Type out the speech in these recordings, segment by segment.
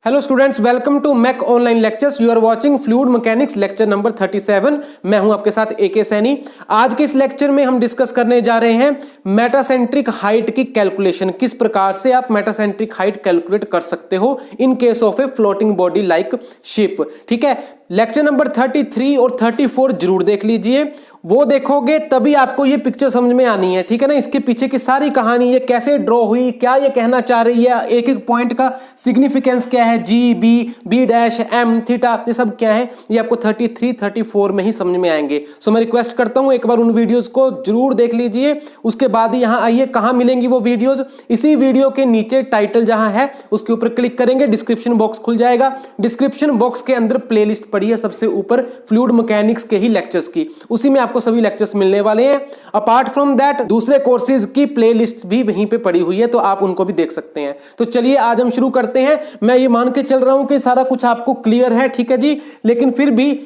Hello students, welcome to Mac online lectures. You are watching fluid mechanics lecture number 37। मैं हूं आपके साथ एके सैनी। आज के इस लेक्चर में हम डिस्कस करने जा रहे हैं मेटासेंट्रिक हाइट की कैलकुलेशन। किस प्रकार से आप मेटासेंट्रिक हाइट कैलकुलेट कर सकते हो in case of a floating body like ship. ठीक है, लेक्चर नंबर 33 और 34 जरूर देख लीजिए। वो देखोगे तभी आपको ये पिक्चर समझ में आनी है। ठीक है ना, इसके पीछे की सारी कहानी, ये कैसे ड्रॉ हुई, क्या ये कहना चाह रही है, एक एक पॉइंट का सिग्निफिकेंस क्या है, G B dash M theta, ये सब क्या है, ये आपको 33 34 में ही समझ में आएंगे। सो मैं रिक्वेस्ट करता हूं एक बार उन वीडियोस को जरूर देख लीजिए। उसके बाद यहां आइए, कहां मिलेंगी वो वीडियोस, इसी वीडियो के नीचे टाइटल जहां है उसके ऊपर क्लिक करेंगे, डिस्क्रिप्शन बॉक्स खुल जाएगा। डिस्क्रिप्शन बॉक्स के अंदर प्लेलिस्ट पड़ी है सबसे ऊपर फ्लूइड मैकेनिक्स के ही लेक्चर्स की, उसी में आपको सभी लेक्चर्स मिलने वाले हैं। अपार्ट फ्रॉम दैट दूसरे कोर्सेज की प्लेलिस्ट भी वहीं पे पड़ी हुई है, तो आप उनको भी देख सकते हैं। तो चलिए आज हम शुरू करते हैं। मैं ये मान के चल रहा हूं कि सारा कुछ आपको क्लियर है, ठीक है जी, लेकिन फिर भी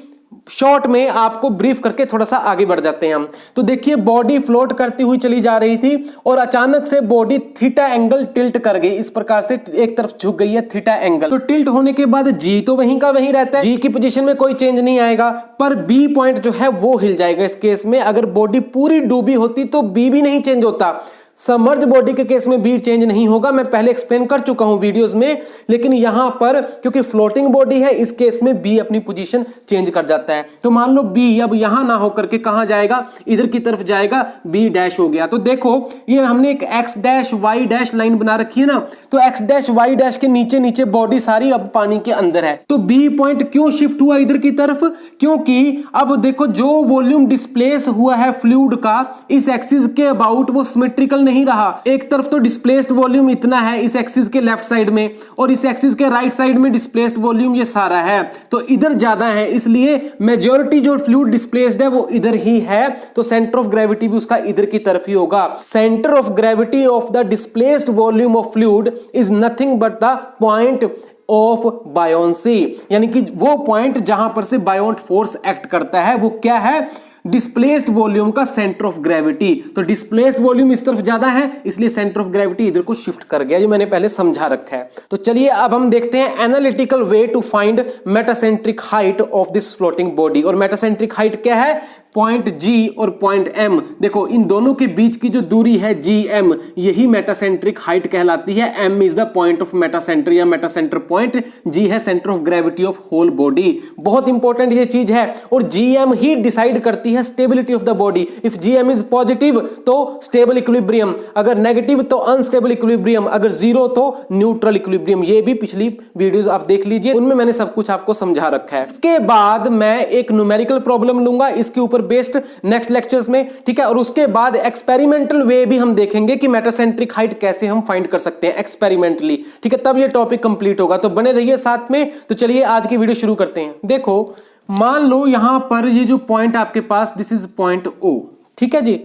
शॉर्ट में आपको ब्रीफ करके थोड़ा सा आगे बढ़ जाते हैं हम। तो देखिए, बॉडी फ्लोट करती हुई चली जा रही थी और अचानक से बॉडी थीटा एंगल टिल्ट कर गई, इस प्रकार से एक तरफ झुक गई है थीटा एंगल। तो टिल्ट होने के बाद जी तो वहीं का वहीं रहता है, जी की पोजीशन में कोई चेंज नहीं आएगा, पर बी पॉइंट जो है वो हिल जाएगा। इस केस में अगर बॉडी पूरी डूबी होती तो बी भी नहीं चेंज होता। सबमर्ज बॉडी के केस में बी चेंज नहीं होगा, मैं पहले एक्सप्लेन कर चुका हूं वीडियोस में, लेकिन यहां पर क्योंकि फ्लोटिंग बॉडी है, इस केस में बी अपनी पोजीशन चेंज कर जाता है। तो मान लो बी अब यहां ना होकर के कहां जाएगा, इधर की तरफ जाएगा, बी डैश हो गया। तो देखो ये हमने एक x dash y dash line बना रखी है ना, तो एक्स डैश वाई डैश के नीचे नीचे बॉडी सारी अब पानी के अंदर है। तो बी पॉइंट क्यों शिफ्ट हुआ इधर की तरफ, क्योंकि अब देखो जो वॉल्यूम डिस्प्लेस हुआ है फ्लूइड का इस एक्सिस के अबाउट वो सिमेट्रिकल नहीं रहा। एक तरफ तो डिस्प्लेस्ड वॉल्यूम इतना है इस एक्सिस के लेफ्ट साइड में, और इस एक्सिस के राइट साइड में डिस्प्लेस्ड वॉल्यूम ये सारा है, तो इधर ज्यादा है, इसलिए मेजॉरिटी जो फ्लूइड डिस्प्लेस्ड है वो इधर ही है। तो सेंटर ऑफ ग्रेविटी भी उसका इधर की तरफ ही होगा। Centre of gravity of the displaced volume of fluid is nothing but the point of buoyancy, यानी कि वो पॉइंट जहां पर से बायोंट फोर्स एक्ट करता है वो क्या है, डिस्प्लेस्ड वॉल्यूम का सेंटर ऑफ ग्रेविटी। तो डिस्प्लेस्ड वॉल्यूम इस तरफ ज्यादा है, इसलिए सेंटर ऑफ ग्रेविटी इधर को शिफ्ट कर गया, जो मैंने पहले समझा रखा है। तो चलिए अब हम देखते हैं analytical way to find metacentric height of this floating body. और मेटासेंट्रिक हाइट क्या है, पॉइंट जी और पॉइंट एम। देखो इन दोनों के बीच की जो दूरी है जी एम, यही मेटासेंट्रिक हाइट कहलाती है। M is the point of metacentre या मेटासेंटर पॉइंट, जी है centre of gravity of whole body. बहुत इंपॉर्टेंट ये चीज है, और जी एम ही डिसाइड करती है stability of the body. If G M is positive तो स्टेबल इक्विलिब्रियम, अगर नेगेटिव तो अनस्टेबल इक्विलिब्रियम, अगर जीरो तो न्यूट्रल इक्विलिब्रियम। ये भी पिछली वीडियोस आप देख लीजिए, उनमें मैंने सब कुछ आपको समझा रखा है। इसके बाद मैं एक न्यूमेरिकल प्रॉब्लम लूंगा इसके ऊपर बेस्ड नेक्स्ट लेक्चर्स में, ठीक है, और उसके बाद एक्सपेरिमेंटल वे भी हम देखेंगे कि मेटासेंट्रिक हाइट कैसे हम फाइंड कर सकते हैं एक्सपेरिमेंटली, ठीक है, तब ये टॉपिक कंप्लीट होगा। तो बने रहिए साथ में। तो चलिए आज की वीडियो शुरू करते हैं। देखो मान लो यहां पर ये जो पॉइंट आपके पास, दिस इज पॉइंट ओ, ठीक है जी।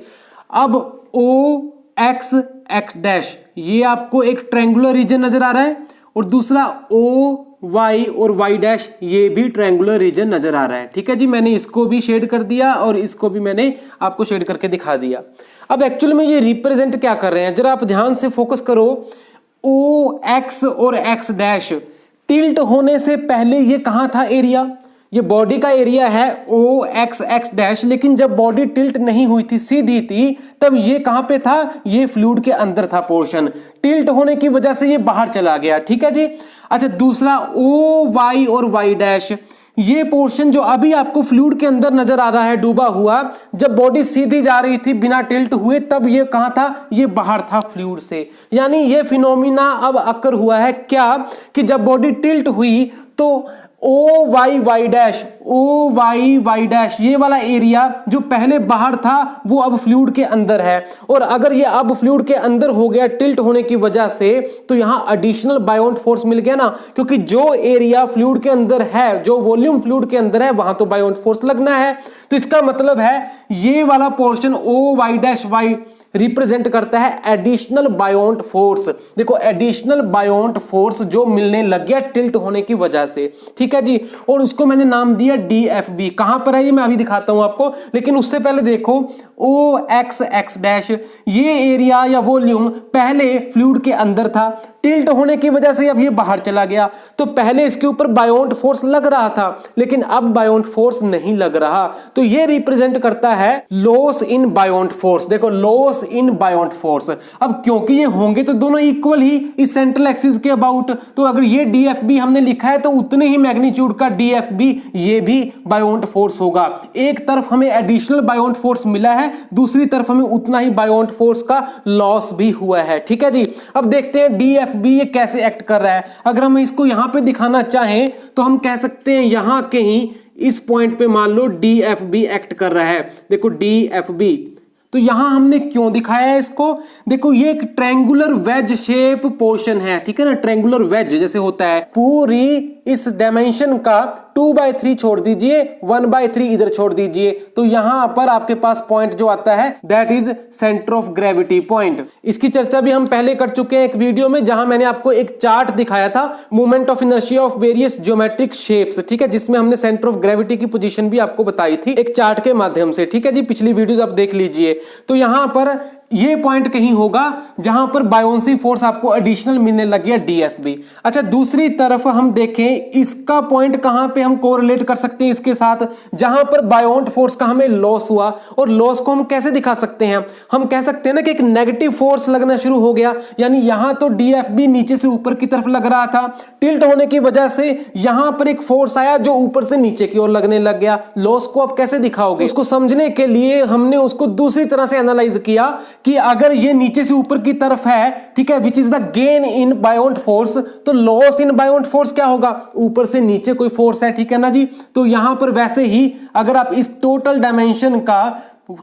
अब ओ एक्स एक्स डैश ये आपको एक ट्रायंगुलर रीजन नजर आ रहा है, और दूसरा ओ वाई और वाई डैश ये भी ट्रायंगुलर रीजन नजर आ रहा है, ठीक है जी। मैंने इसको भी शेड कर दिया और इसको भी मैंने आपको शेड करके दिखा दिया। अब एक्चुअल में ये रिप्रेजेंट क्या कर रहे हैं, जरा आप ध्यान से फोकस करो। ओ एक्स और एक्स डैश टिल्ट होने से पहले ये कहां था एरिया, ये बॉडी का एरिया है ओ एक्स एक्स डैश, लेकिन जब बॉडी टिल्ट नहीं हुई थी, सीधी थी, तब ये कहां पे था, ये फ्लूइड के अंदर था पोर्शन। टिल्ट होने की वजह से ये बाहर चला गया, ठीक है जी। अच्छा, दूसरा ओ वाई और वाई डैश, ये पोर्शन जो अभी आपको फ्लूइड के अंदर नजर आ रहा है डूबा हुआ, जब बॉडी सीधी जा रही थी बिना टिल्ट हुए, तब ये कहां था, ये बाहर था फ्लूइड से। यानी ये फिनोमिना अब अकर हुआ है क्या, कि जब बॉडी टिल्ट हुई तो O y y dash, O y y dash ये वाला एरिया जो पहले बाहर था वो अब फ्लूइड के अंदर है। और अगर ये अब फ्लूइड के अंदर हो गया टिल्ट होने की वजह से, तो यहां एडिशनल बायोंट फोर्स मिल गया ना, क्योंकि जो एरिया फ्लूइड के अंदर है, जो वॉल्यूम फ्लूइड के अंदर है, वहां तो बायोंट फोर्स लगना है। तो इसका मतलब है ये वाला portion O y dash y represent करता है एडिशनल बायोंट फोर्स। देखो एडिशनल बायोंट फोर्स जो मिलने लग गया टिल्ट होने की वजह से, ठीक है जी। और उसको मैंने नाम दिया DFB। कहां पर है ये मैं अभी दिखाता हूं आपको, लेकिन उससे पहले देखो OXX' ये एरिया या वॉल्यूम पहले फ्लूइड के अंदर था, टिल्ट होने की वजह से अब ये बाहर चला गया। तो पहले इसके ऊपर बायोंट फोर्स लग रहा था, लेकिन अब बायोंट फोर्स नहीं लग रहा। तो ये रिप्रेजेंट करता है लॉस इन बायोंट फोर्स। देखो लॉस इन बायोंट फोर्स। अब क्योंकि ये होंगे तो दोनों इक्वल ही इस सेंट्रल एक्सिस के अबाउट, तो अगर ये DFB हमने लिखा है तो उतने ही मैग्नीट्यूड का DFB ये भी बायोंट फोर्स होगा। एक तरफ हमें एडिशनल बायोंट फोर्स मिला है, दूसरी तरफ हमें उतना ही बायोंट फोर्स का लॉस भी हुआ है, ठीक है जी। अब देखते हैं DFB ये कैसे एक्ट कर रहा है। अगर हम इसको यहां पे दिखाना चाहें तो हम कह सकते हैं यहां कहीं इस पॉइंट पे मान लो DFB एक्ट कर रहा है। देखो DFB, तो यहां हमने क्यों दिखाया है इसको, देखो ये एक ट्रायंगुलर वेज शेप पोर्शन है, ठीक है ना। ट्रायंगुलर वेज जैसे होता है, पूरी इस डायमेंशन का 2/3 छोड़ दीजिए, 1/3 इधर छोड़ दीजिए, तो यहां पर आपके पास पॉइंट जो आता है that is centre of gravity point. इसकी चर्चा भी हम पहले कर चुके हैं एक वीडियो में, जहां मैंने आपको एक चार्ट दिखाया था, movement of inertia of various geometric shapes, ठीक है, जिसमें हमने सेंटर ऑफ ग्रेविटी की पोजीशन भी आपको बताई थी एक चार्ट के माध्यम से, ठीक है जी। पिछली वीडियोस आप देख लीजिए। तो यहां पर ये पॉइंट कहीं होगा जहां पर बायोंसी फोर्स आपको एडिशनल मिलने लग गया DFB। अच्छा दूसरी तरफ हम देखें इसका पॉइंट कहां पे हम कोरिलेट कर सकते हैं इसके साथ, जहां पर बायोंट फोर्स का हमें लॉस हुआ। और लॉस को हम कैसे दिखा सकते हैं, हम कह सकते हैं ना कि एक नेगेटिव फोर्स लगना शुरू हो गया, यानी यहां तो DFB नीचे से ऊपर की तरफ लग रहा था, टिल्ट होने की वजह से यहां पर एक फोर्स आया जो ऊपर से नीचे की ओर लगने लग गया। लॉस को आप कैसे दिखाओगे, उसको समझने के लिए हमने उसको दूसरी तरह से एनालाइज किया कि अगर ये नीचे से ऊपर की तरफ है, ठीक है, which is the gain in बायोंट force, तो लॉस इन बायोंट फोर्स क्या होगा, ऊपर से नीचे कोई फोर्स है, ठीक है ना जी। तो यहां पर वैसे ही अगर आप इस टोटल डायमेंशन का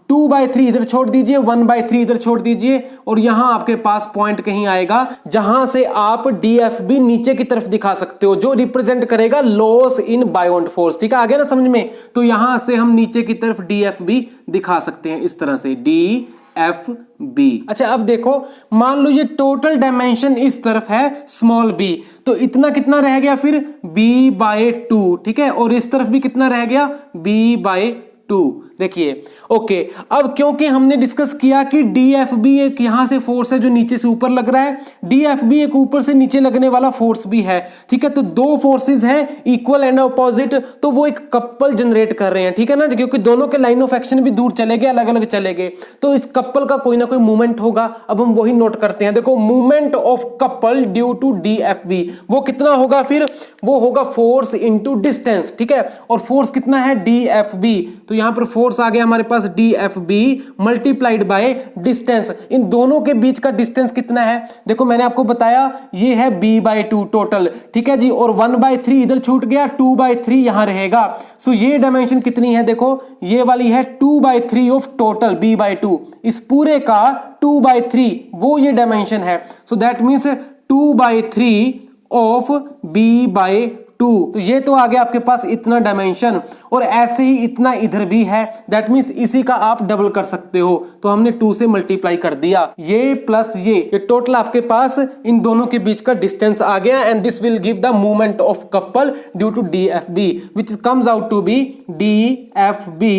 2/3 इधर छोड़ दीजिए, 1/3 इधर छोड़ दीजिए, और यहां आपके पास पॉइंट कहीं आएगा जहां से आप DFB नीचे की तरफ दिखा सकते हो, जो रिप्रेजेंट करेगा लॉस इन बायोंट फोर्स, ठीक है, आ गया ना समझ में। तो यहां से हम नीचे की तरफ DFB दिखा सकते हैं इस तरह से DFB। अच्छा अब देखो मान लो ये टोटल डायमेंशन इस तरफ है स्मॉल b, तो इतना कितना रह गया फिर B/2, ठीक है, और इस तरफ भी कितना रह गया B/2। देखिए ओके, अब क्योंकि हमने डिस्कस किया कि DFB एक यहां से फोर्स है जो नीचे से ऊपर लग रहा है, DFB एक ऊपर से नीचे लगने वाला फोर्स भी है, ठीक है। तो दो फोर्सेस हैं इक्वल एंड अपोजिट, तो वो एक कपल जनरेट कर रहे हैं, ठीक है ना, क्योंकि दोनों के लाइन ऑफ एक्शन भी दूर चले गए, अलग अलग चले गए, तो इस कपल का कोई ना कोई मूवमेंट होगा। अब हम वही नोट करते हैं। देखो movement of couple due to DFB वो कितना होगा, फिर वो होगा फोर्स इंटू डिस्टेंस, ठीक है। और फोर्स कितना है DFB, तो यहां पर फोर्स आ गया हमारे पास DFB मल्टीप्लाइड बाय डिस्टेंस। इन दोनों के बीच का डिस्टेंस कितना है, देखो मैंने आपको बताया ये है B/2 टोटल, ठीक है जी, और 1/3 इधर छूट गया, 2/3 यहां रहेगा। सो ये डायमेंशन कितनी है, देखो ये वाली है 2/3 ऑफ टोटल B/2, इस पूरे का 2/3 वो ये डायमेंशन है। So that means 2/3 of B/2, तो ये तो आ गया आपके पास इतना डायमेंशन, और ऐसे ही इतना इधर भी है, दैट मींस इसी का आप डबल कर सकते हो। तो हमने 2 से मल्टीप्लाई कर दिया, ये प्लस ये टोटल आपके पास इन दोनों के बीच का डिस्टेंस आ गया, and this will give the movement of couple due to DFB which comes out to be DFB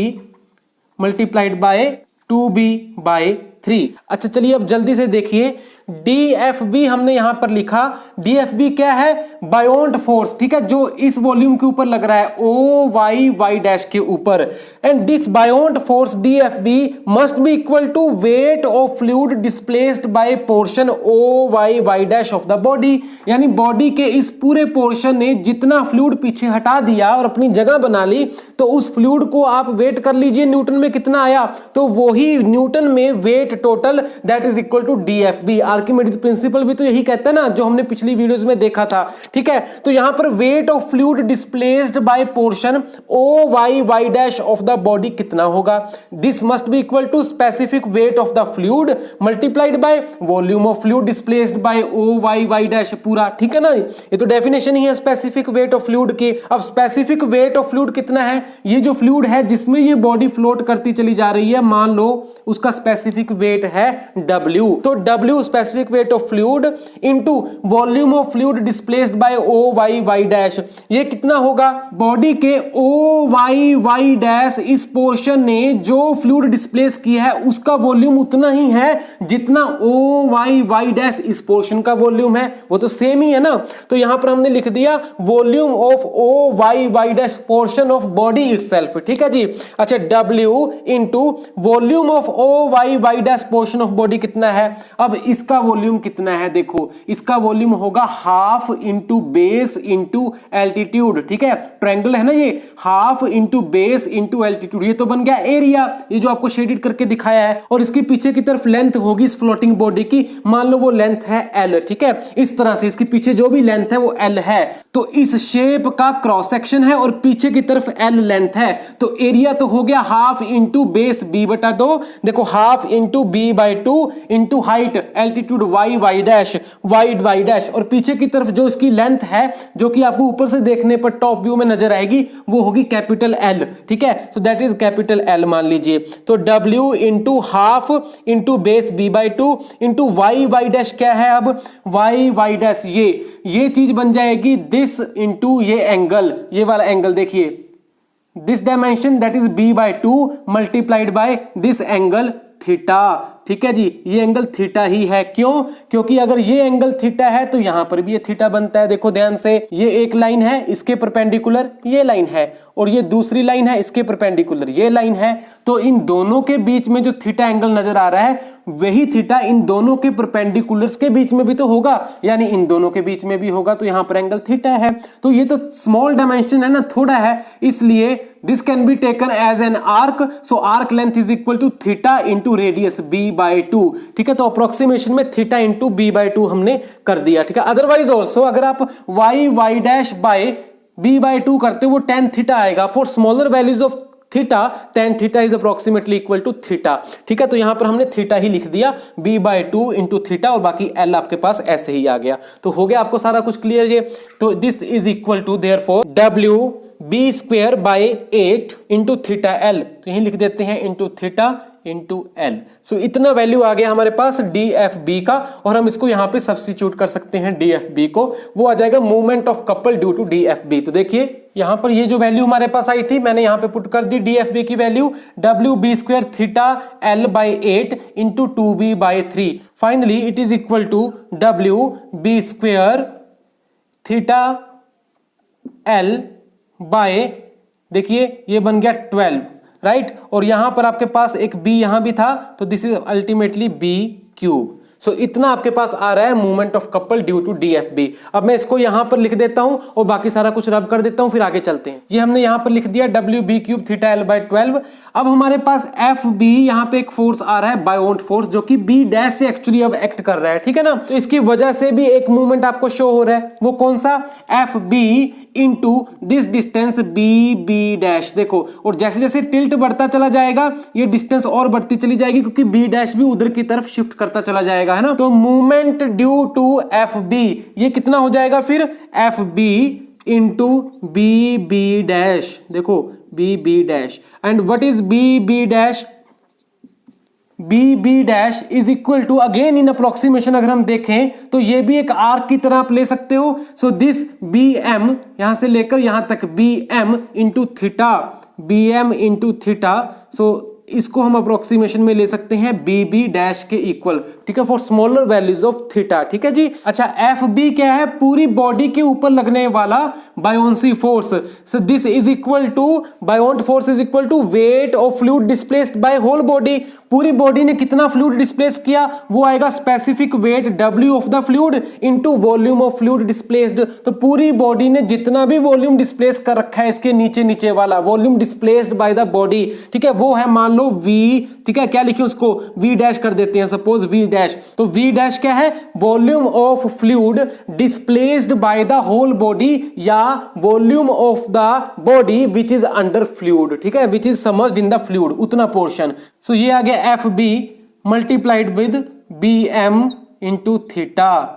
multiplied by 2B/3। अच्छा चलिए अब जल्दी से देखिए DFB हमने यहां पर लिखा, DFB क्या है, बायोंट फोर्स, ठीक है, जो इस वॉल्यूम के ऊपर लग रहा है OY के ऊपर, and this buoyant force DFB must be equal to weight of fluid displaced by portion OY of the body, यानी बॉडी के इस पूरे पोर्शन ने जितना फ्लूइड पीछे हटा दिया और अपनी जगह बना ली, तो उस फ्लूइड को आप वेट कर लीजिए न्यूटन में कितना आया, तो वही न्यूटन में weight total that is equal to DFB। Archimedes principle भी तो यही कहता है ना, जो हमने पिछली वीडियोस में देखा था। ठीक है, तो यहां पर weight of fluid displaced by portion O y y dash of the body कितना होगा? This must be equal to specific weight of the fluid multiplied by volume of fluid displaced by O y y dash पूरा। ठीक है ना, ये तो definition ही है specific weight of fluid की। अब स्पेसिफिक वेट ऑफ फ्लूइड कितना है? ये जो फ्लूइड है जिसमें ये बॉडी फ्लोट करती चली जा रही है, मान लो उसका स्पेसिफिक वेट है W, तो W specific weight of fluid into volume of fluid displaced by O y y dash, ये कितना होगा? बॉडी के ओ वाई वाई डैश इस पोर्शन ने जो फ्लूइड डिस्प्लेस किया है उसका वॉल्यूम उतना ही है जितना ओ वाई वाई डैश इस पोर्शन का वॉल्यूम है, वो तो सेम ही है ना। तो यहां पर हमने लिख दिया volume of O y y dash portion of body itself. ठीक है जी। अच्छा, W into volume of O y y dash portion of body कितना है? अब इसका वॉल्यूम कितना है? देखो, इसका वॉल्यूम होगा half into base into altitude. ठीक है, ट्रायंगल है ना ये, half into base into altitude, ये तो बन गया एरिया, ये जो आपको शेडेड करके दिखाया है। और इसके पीछे की तरफ लेंथ होगी इस फ्लोटिंग बॉडी की, मान लो वो लेंथ है L। ठीक है, इस तरह से इसके पीछे जो भी लेंथ है वो L है, तो इस शेप का क्रॉस सेक्शन है और पीछे की तरफ L लेंथ है, तो एरिया तो हो गया हाफ इंटू बेस B बटा 2। देखो, half into B by 2 into height altitude y y dash wide y dash, और पीछे की तरफ जो इसकी लेंथ है जो कि आपको ऊपर से देखने पर टॉप व्यू में नजर आएगी वो होगी कैपिटल L। ठीक है, so that is capital L मान लीजिए। तो W into half into base B by 2 into y y dash क्या है? अब वाई वाई डैश ये चीज बन जाएगी दिस इंटू ये एंगल, ये वाला एंगल देखिए, this dimension that is B by 2 multiplied by this angle theta. ठीक है जी, ये एंगल थीटा ही है। क्यों? क्योंकि अगर ये एंगल थीटा है तो यहां पर भी ये थीटा बनता है। देखो ध्यान से, ये एक लाइन है, इसके परपेंडिकुलर ये लाइन है, और ये दूसरी लाइन है, इसके परपेंडिकुलर ये लाइन है। तो इन दोनों के बीच में जो थीटा एंगल नजर आ रहा है वही थीटा इन दोनों के परपेंडिकुलर्स के बीच में भी तो होगा, यानी इन दोनों के बीच में भी होगा, तो यहां पर एंगल थीटा है। तो ये तो स्मॉल डायमेंशन है ना, थोड़ा है, इसलिए this can be taken as an arc. So arc length is equal to theta into radius B by 2। ठीक है, तो अप्रोक्सीमेशन में थीटा इंटू B बाई 2 हमने कर दिया। ठीक है, अदरवाइज ऑल्सो अगर आप y y dash by B by 2 करते हो वो tan थीटा आएगा। For smaller values of theta tan theta is approximately equal to theta. ठीक है, तो यहां पर हमने थीटा ही लिख दिया B बाई 2 इंटू थीटा, और बाकी L आपके पास ऐसे ही आ गया। तो हो गया आपको सारा कुछ क्लियर ये। तो this is equal to therefore W B square by 8 into theta L, तो यही लिख देते हैं into theta into L। So इतना वैल्यू आ गया हमारे पास DFB का, और हम इसको यहां पे सब्स्टिट्यूट कर सकते हैं DFB को, वो आ जाएगा movement of couple due to DFB। तो देखिए यहां पर ये जो वैल्यू हमारे पास आई थी मैंने यहां पे पुट कर दी DFB की value WB square theta L by 8 into 2B by 3। Finally it is equal to WB square theta L by, देखिए ये बन गया 12, राइट, और यहां पर आपके पास एक B यहां भी था, तो this is ultimately B cube. So इतना आपके पास आ रहा है movement of couple due to DFB। अब मैं इसको यहां पर लिख देता हूं और बाकी सारा कुछ रब कर देता हूं, फिर आगे चलते हैं। ये हमने यहां पर लिख दिया WB cube theta L by 12। अब हमारे पास FB यहां पे एक फोर्स आ रहा है, बायोन्ट फोर्स, जो कि B डैश से एक्चुअली अब एक्ट कर रहा है। ठीक है ना, तो इसकी वजह से भी एक मूवमेंट आपको शो हो रहा है, वो कौन सा? FB into this distance BB dash. देखो, और जैसे जैसे टिल्ट बढ़ता चला जाएगा ये डिस्टेंस और बढ़ती चली जाएगी, क्योंकि B डैश भी उधर की तरफ शिफ्ट करता चला जाएगा, है ना। तो मूवमेंट ड्यू टू FB ये कितना हो जाएगा फिर? FB into BB dash. देखो BB dash, and what is BB dash? BB dash is equal to, again in approximation अगर हम देखें तो ये भी एक आर्क की तरह आप ले सकते हो। सो दिस BM यहां से लेकर यहां तक BM into theta, BM into theta. So इसको हम अप्रोक्सीमेशन में ले सकते हैं BB डैश के इक्वल। ठीक है, for smaller values of theta. ठीक है जी। अच्छा, FB क्या है? पूरी बॉडी के ऊपर लगने वाला buoyancy force. So this is equal to, buoyant force is equal to weight of fluid displaced by whole body. पूरी बॉडी ने कितना फ्लूइड डिस्प्लेस किया वो आएगा specific weight W of the fluid into volume of fluid displaced. तो पूरी body ने जितना भी वॉल्यूम डिस्प्लेस कर रखा है इसके नीचे नीचे वाला volume displaced by the body, ठीक है, वो है मान लो वी, ठीक है, क्या लिखे उसको वी डैश कर देते हैं, सपोज वी डैश। तो वी डैश क्या है, volume of fluid displaced by the whole body या volume of the body which is under fluid, ठीक है, which is submerged in the fluid, उतना पोर्शन। सो ये आ गया F B multiplied with B M into theta.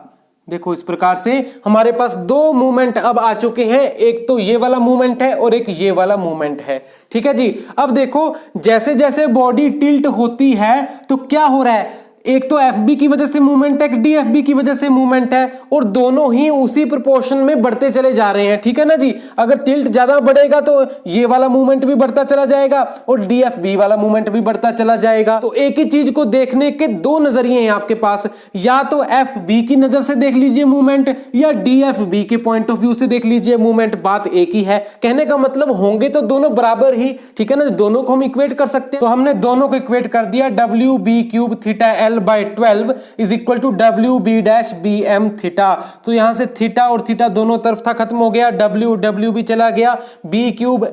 देखो इस प्रकार से हमारे पास दो मूवमेंट अब आ चुके हैं, एक तो ये वाला मूवमेंट है और एक ये वाला मूवमेंट है, ठीक है जी। अब देखो जैसे जैसे बॉडी टिल्ट होती है तो क्या हो रहा है, एक तो एफ बी की वजह से मूवमेंट है, डी एफ बी की वजह से मूवमेंट है, और दोनों ही उसी प्रोपोर्शन में बढ़ते चले जा रहे हैं, ठीक है ना जी। अगर टिल्ट ज्यादा बढ़ेगा तो ये वाला मूवमेंट भी बढ़ता चला जाएगा और डी एफ बी वाला मूवमेंट भी बढ़ता चला जाएगा। तो एक ही चीज को देखने के दो नजरिए हैं आपके पास, या तो एफ बी की नजर से देख लीजिए मूवमेंट या डी एफ बी के पॉइंट ऑफ व्यू से देख लीजिए मूवमेंट, बात एक ही है। कहने का मतलब होंगे तो दोनों बराबर ही, ठीक है ना, दोनों को हम इक्वेट कर सकते हैं। तो हमने दोनों को इक्वेट कर दिया, W B cube theta L by 12 is equal to W B dash B M theta. तो यहां से थीटा और थीटा दोनों तरफ था, खत्म हो गया, डब्ल्यू डब्ल्यू भी चला गया, B cube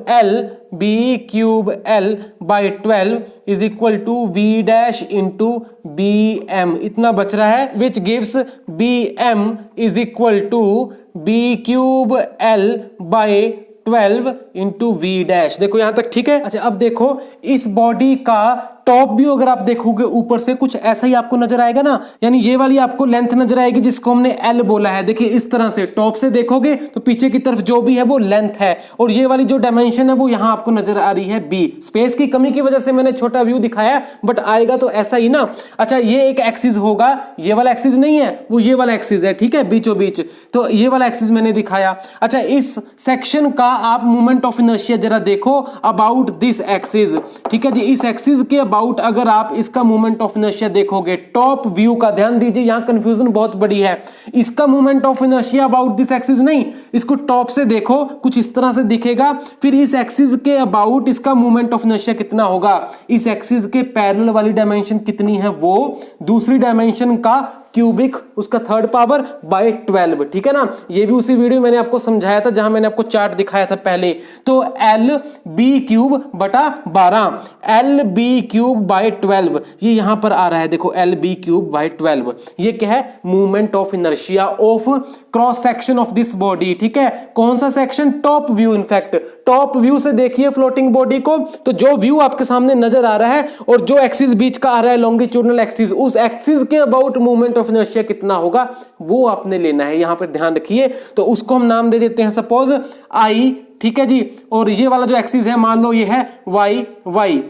L by 12 is equal to V dash into B M, इतना बच रहा है, which gives B M is equal to B cube L by 12 into V dash. देखो यहां तक ठीक है। अच्छा अब देखो इस बॉडी का टॉप व्यू अगर आप देखोगे ऊपर से कुछ ऐसा ही आपको नजर आएगा ना, यानी ये वाली आपको लेंथ नजर आएगी जिसको हमने एल बोला है। देखिए इस तरह से टॉप से देखोगे तो पीछे की तरफ जो भी है वो लेंथ है, और ये वाली जो डायमेंशन है वो यहां आपको नजर आ रही है बी। स्पेस की कमी की वजह से मैंने छोटा व्यू दिखाया, बट आएगा तो ऐसा ही ना। अच्छा ये एक एक्सिस होगा, ये वाला एक्सिस नहीं है, वो ये वाला एक्सिस है, ठीक है, बीचों बीच, तो ये वाला एक्सिस मैंने दिखाया। अच्छा इस सेक्शन का आप मोमेंट ऑफ इनर्शिया जरा देखो अबाउट दिस एक्सिस, ठीक है जी। इस एक्सिस के अबाउट अगर आप इसका मोमेंट ऑफ इनर्शिया देखोगे, टॉप व्यू का ध्यान दीजिए, यहां कंफ्यूजन बहुत बड़ी है। इसका moment of inertia about this axis नहीं, इसको टॉप से देखो कुछ इस तरह से दिखेगा, फिर इस एक्सिस के अबाउट इसका मोमेंट ऑफ इनर्शिया कितना होगा, इस एक्सिस के पैरेलल वाली डायमेंशन कितनी है, वो दूसरी डायमेंशन का क्यूबिक उसका थर्ड पावर बाय 12, ठीक है ना। ये भी उसी वीडियो मैंने आपको समझाया था जहां मैंने आपको चार्ट दिखाया था पहले। तो एल बी क्यूब बटा 12, एल बी क्यूब बाय 12 ये यहां पर आ रहा है, देखो एल बी क्यूब बाय 12, ये क्या है, movement of inertia of cross section of this body, ठीक है। कौन सा section, top view. In fact top view से देखिए फ्लोटिंग बॉडी को, तो जो व्यू आपके सामने नजर आ रहा है और जो एक्सिस बीच का आ रहा है लॉन्गिट्यूडनल एक्सिस, उस एक्सिस के अबाउट मूवमेंट ऑफ इनर्शिया कितना होगा वो आपने लेना है, यहां पर ध्यान रखिए। तो उसको हम नाम दे देते हैं सपोज आई, ठीक है जी। और ये वाला जो एक्सिस है मान लो ये है वाई वाई,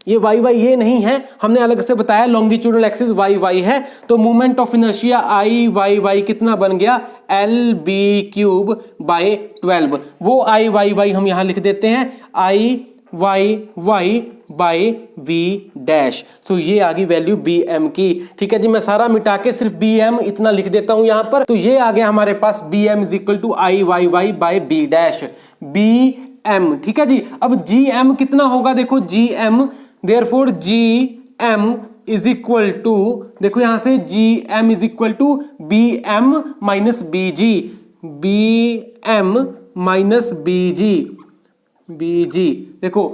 ये वाई वाई ये नहीं है, हमने अलग से बताया लॉन्गिट्यूडनल एक्सिस वाई वाई है। तो movement of inertia I Y Y कितना बन गया, एल बी क्यूब बाय 12। वो आई वाई वाई हम यहां लिख देते हैं, I Y y by V dash. So ये आ गई वैल्यू बी एम की, ठीक है जी। मैं सारा मिटा के सिर्फ बी एम इतना लिख देता हूं यहां पर, तो ये आ गया हमारे पास B M is equal to I Y y by B dash, B M, ठीक है जी। अब जी एम कितना होगा, देखो G M, therefore G M is equal to, देखो यहां से G M is equal to B M minus B G, B M minus B G, B G. देखो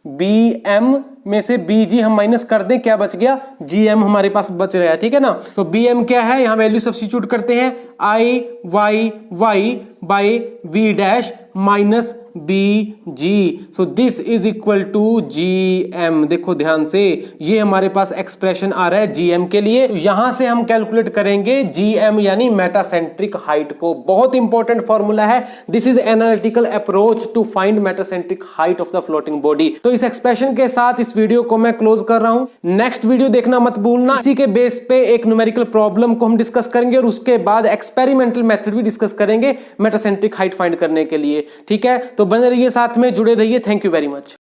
बी एम में से बी जी हम माइनस कर दें, क्या बच गया, जी एम हमारे पास बच रहा है, ठीक है ना। तो बी एम क्या है, यहां वैल्यू सब्स्टिट्यूट करते हैं, I Y y by V dash minus B G. So this is equal to G M. देखो ध्यान से, ये हमारे पास एक्सप्रेशन आ रहा है जी एम के लिए। तो यहां से हम कैलकुलेट करेंगे जी एम यानी मेटासेंट्रिक हाइट को। बहुत इंपॉर्टेंट फॉर्मूला है, this is analytical approach to find metacentric height of the floating body. तो इस एक्सप्रेशन के साथ इस वीडियो को मैं क्लोज कर रहा हूं। नेक्स्ट वीडियो देखना मत भूलना, इसी के बेस पे एक न्यूमेरिकल प्रॉब्लम को हम डिस्कस करेंगे और उसके बाद एक्सपेरिमेंटल मेथड भी डिस्कस करेंगे मेटासेंट्रिक हाइट फाइंड करने के लिए, ठीक है। तो बने रहिए, साथ में जुड़े रहिए। Thank you very much.